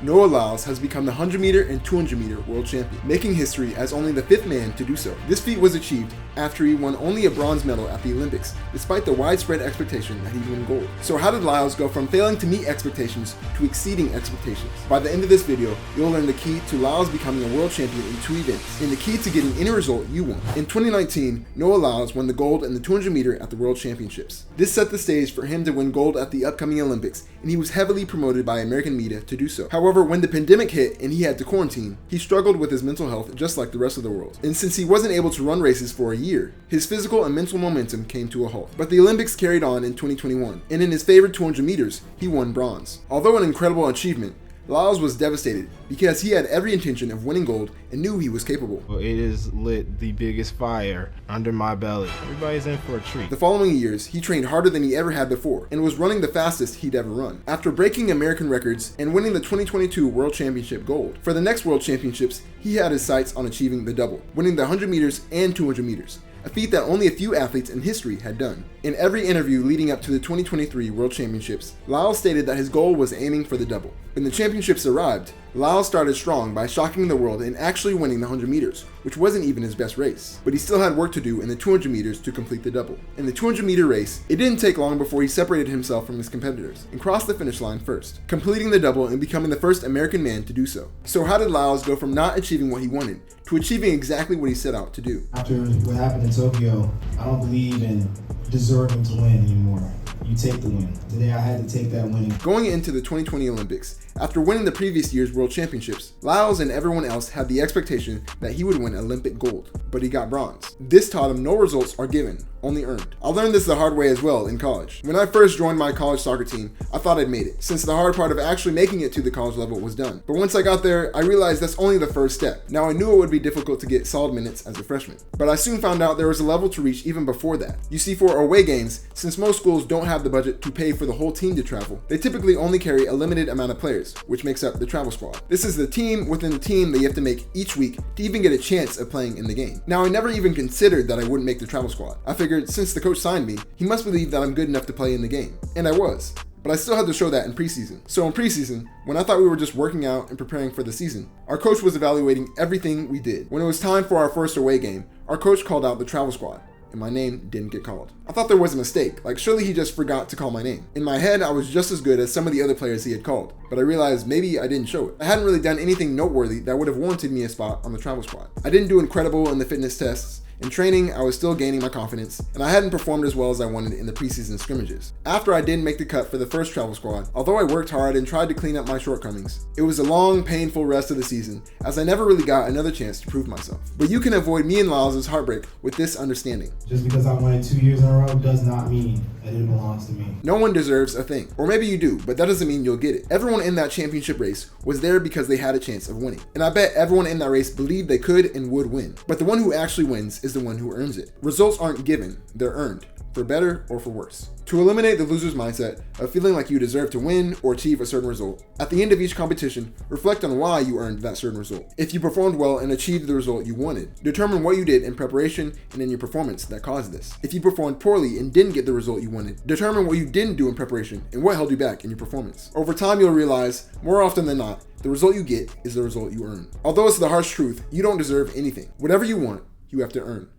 Noah Lyles has become the 100-meter and 200-meter world champion, making history as only the 5th man to do so. This feat was achieved after he won only a bronze medal at the Olympics, despite the widespread expectation that he'd win gold. So how did Lyles go from failing to meet expectations to exceeding expectations? By the end of this video, you'll learn the key to Lyles becoming a world champion in 2 events, and the key to getting any result you want. In 2019, Noah Lyles won the gold in the 200-meter at the World Championships. This set the stage for him to win gold at the upcoming Olympics, and he was heavily promoted by American media to do so. However, when the pandemic hit and he had to quarantine, he struggled with his mental health just like the rest of the world. And since he wasn't able to run races for a year, his physical and mental momentum came to a halt. But the Olympics carried on in 2021, and in his favorite 200 meters, he won bronze. Although an incredible achievement, Lyles was devastated because he had every intention of winning gold and knew he was capable. It is lit the biggest fire under my belly. Everybody's in for a treat. The following years, he trained harder than he ever had before and was running the fastest he'd ever run. After breaking American records and winning the 2022 World Championship gold, for the next World Championships, he had his sights on achieving the double, winning the 100 meters and 200 meters. A feat that only a few athletes in history had done. In every interview leading up to the 2023 World Championships, Lyles stated that his goal was aiming for the double. When the championships arrived, Lyles started strong by shocking the world and actually winning the 100 meters, which wasn't even his best race. But he still had work to do in the 200 meters to complete the double. In the 200 meter race, it didn't take long before he separated himself from his competitors and crossed the finish line first, completing the double and becoming the first American man to do so. So how did Lyles go from not achieving what he wanted to achieving exactly what he set out to do? After what happened in Tokyo, I don't believe in deserving to win anymore. You take the win. Today I had to take that win. Going into the 2020 Olympics, after winning the previous year's World Championships, Lyles and everyone else had the expectation that he would win Olympic gold, but he got bronze. This taught him no results are given, only earned. I learned this the hard way as well in college. When I first joined my college soccer team, I thought I'd made it, since the hard part of actually making it to the college level was done. But once I got there, I realized that's only the first step. Now I knew it would be difficult to get solid minutes as a freshman, but I soon found out there was a level to reach even before that. You see, for away games, since most schools don't have the budget to pay for the whole team to travel, they typically only carry a limited amount of players, which makes up the travel squad. This is the team within the team that you have to make each week to even get a chance of playing in the game. Now, I never even considered that I wouldn't make the travel squad. I figured since the coach signed me, he must believe that I'm good enough to play in the game. And I was. But I still had to show that in preseason. So in preseason, when I thought we were just working out and preparing for the season, our coach was evaluating everything we did. When it was time for our first away game, our coach called out the travel squad, and my name didn't get called. I thought there was a mistake, like surely he just forgot to call my name. In my head, I was just as good as some of the other players he had called, but I realized maybe I didn't show it. I hadn't really done anything noteworthy that would have warranted me a spot on the travel squad. I didn't do incredible in the fitness tests. In training, I was still gaining my confidence, and I hadn't performed as well as I wanted in the preseason scrimmages. After I didn't make the cut for the first travel squad, although I worked hard and tried to clean up my shortcomings, it was a long, painful rest of the season, as I never really got another chance to prove myself. But you can avoid me and Lyles' heartbreak with this understanding. Just because I won it 2 years in a row does not mean that it belongs to me. No one deserves a thing. Or maybe you do, but that doesn't mean you'll get it. Everyone in that championship race was there because they had a chance of winning. And I bet everyone in that race believed they could and would win. But the one who actually wins is the one who earns it. Results aren't given, they're earned, for better or for worse. To eliminate the loser's mindset of feeling like you deserve to win or achieve a certain result, at the end of each competition, reflect on why you earned that certain result. If you performed well and achieved the result you wanted, determine what you did in preparation and in your performance that caused this. If you performed poorly and didn't get the result you wanted, determine what you didn't do in preparation and what held you back in your performance. Over time, you'll realize, more often than not, the result you get is the result you earn. Although it's the harsh truth, you don't deserve anything. Whatever you want, you have to earn.